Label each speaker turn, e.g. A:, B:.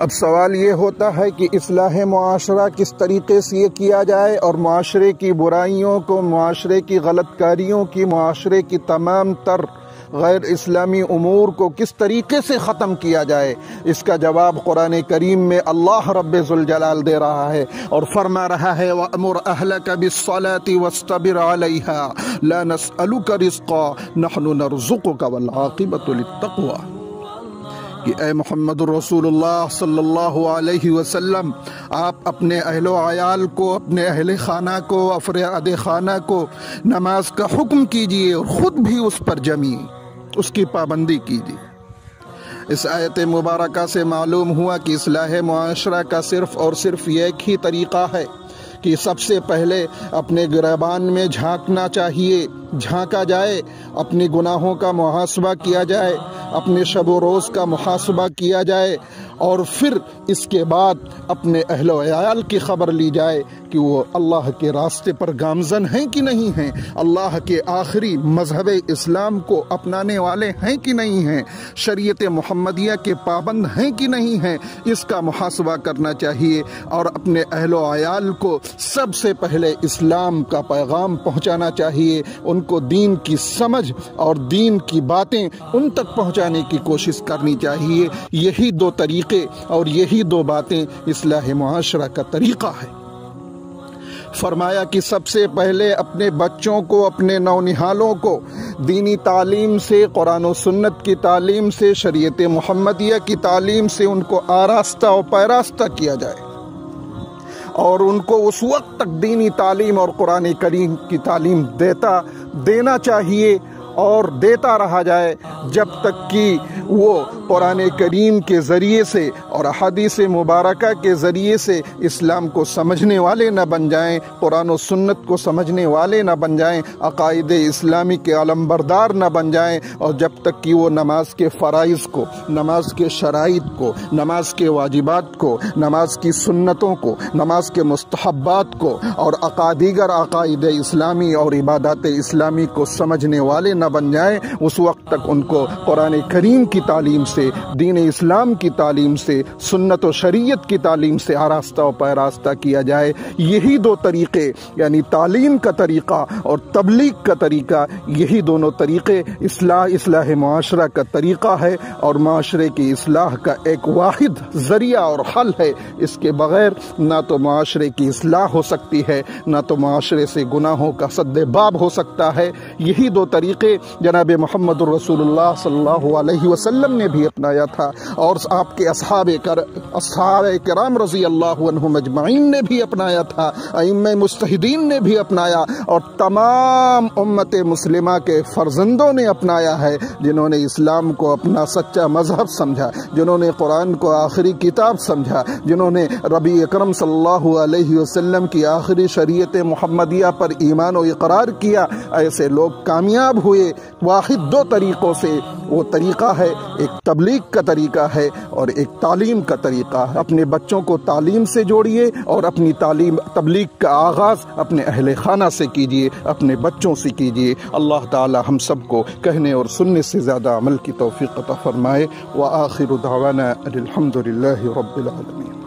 A: اب سوال یہ ہوتا ہے کہ اصلاح معاشرہ کس طریقے سے یہ کیا جائے اور معاشرے کی برائیوں کو، معاشرے کی غلط کاریوں کی، معاشرے کی تمام تر غیر اسلامی امور کو کس طریقے سے ختم کیا جائے۔ اس کا جواب قرآن کریم میں اللہ رب ذوالجلال دے رہا ہے اور فرما رہا ہے وَأْمُرْ أَهْلَكَ بِالصَّلَاةِ وَاسْتَبِرْ عَلَيْهَا لَا نَسْأَلُكَ رِزْقًا نَحْنُ نَرْزُقُكَ وَالْعَاقِبَةُ لِلتَّقْوَىٰ، کہ اے محمد رسول اللہ صلی اللہ علیہ وسلم، آپ اپنے اہل و عیال کو، اپنے اہل خانہ کو، افراد خانہ کو نماز کا حکم کیجئے اور خود بھی اس پر جمیے، اس کی پابندی کیجئے۔ اس آیت مبارکہ سے معلوم ہوا کہ اصلاح معاشرہ کا صرف اور صرف ایک ہی طریقہ ہے کہ سب سے پہلے اپنے گریبان میں جھانکنا چاہیے، جھانکا جائے، اپنے گناہوں کا محاسبہ کیا جائے، اپنے شب و روز کا محاسبہ کیا جائے، اور پھر اس کے بعد اپنے اہل و عیال کی خبر لی جائے کہ وہ اللہ کے راستے پر گامزن ہیں کہ نہیں ہیں، اللہ کے آخری مذہب اسلام کو اپنانے والے ہیں کہ نہیں ہیں، شریعت محمدیہ کے پابند ہیں کہ نہیں ہیں، اس کا محاسبہ کرنا چاہیے، اور اپنے اہل و عیال کو سب سے پہلے اسلام کا پیغام پہنچانا چاہیے، ان کو دین کی سمجھ اور دین کی باتیں ان تک پہنچانے کی کوشش کرنی چاہیے۔ یہی دو طریقے اور یہی دو باتیں اصلاح معاشرہ کا طریقہ ہے۔ فرمایا کہ سب سے پہلے اپنے بچوں کو، اپنے نونہالوں کو دینی تعلیم سے، قرآن و سنت کی تعلیم سے، شریعت محمدیہ کی تعلیم سے ان کو آراستہ و پیراستہ کیا جائے، اور ان کو اس وقت تک دینی تعلیم اور قرآن کریم کی تعلیم دینا چاہیے اور دیتا رہا جائے جب تک کہ وہ قرآن کریم کے ذریعے سے اور احادیث مبارکہ کے ذریعے سے اسلام کو سمجھنے والے نہ بن جائیں، قرآن و سنت کو سمجھنے والے نہ بن جائیں، عقائد اسلامی کے علمبردار نہ بن جائیں، اور جب تک کہ وہ نماز کے فرائض کو، نماز کے شرائط کو، نماز کے واجبات کو، نماز کی سنتوں کو، نماز کے مستحبات کو اور دیگر عقائد اسلامی اور عبادات اسلامی کو سمجھنے والے نہ بن جائیں، اس وقت تک ان کو قرآن کریم کی تعلیم سے، دین اسلام کی تعلیم سے، سنت و شریعت کی تعلیم سے آراستہ و پیراستہ کیا جائے۔ یہی دو طریقے، یعنی تعلیم کا طریقہ اور تبلیغ کا طریقہ، یہی دونوں طریقے اصلاح معاشرہ کا طریقہ ہے اور معاشرے کی اصلاح کا ایک واحد ذریعہ اور حل ہے۔ اس کے بغیر نہ تو معاشرے کی اصلاح ہو سکتی ہے، نہ تو معاشرے سے گناہوں کا سد باب ہو سکتا ہے۔ یہی دو طریقے جناب محمد رسول اللہ صلی اللہ علیہ وسلم نے بھی اپنایا تھا، اور آپ کے اصحاب کرام رضی اللہ عنہم اجمعین نے بھی اپنایا تھا، ائمہ مجتہدین نے بھی اپنایا، اور تمام امت مسلمہ کے فرزندوں نے اپنایا ہے، جنہوں نے اسلام کو اپنا سچا مذہب سمجھا، جنہوں نے قرآن کو آخری کتاب سمجھا، جنہوں نے ربی اکرم صلی اللہ علیہ وسلم کی آخری شریعت محمدیہ پر ایمان و اقرار کیا۔ ایسے لوگ کامیاب ہوئے واحد دو طریقوں سے۔ وہ طریقہ ہے، ایک تبلیغ کا طریقہ ہے اور ایک تعلیم کا طریقہ ہے۔ اپنے بچوں کو تعلیم سے جوڑیے اور اپنی تبلیغ کا آغاز اپنے اہل خانہ سے کیجیے، اپنے بچوں سے کیجیے۔ اللہ تعالی ہم سب کو کہنے اور سننے سے زیادہ عمل کی توفیق عطا فرمائے۔ وآخر دعوانا الحمد للہ رب العالمین۔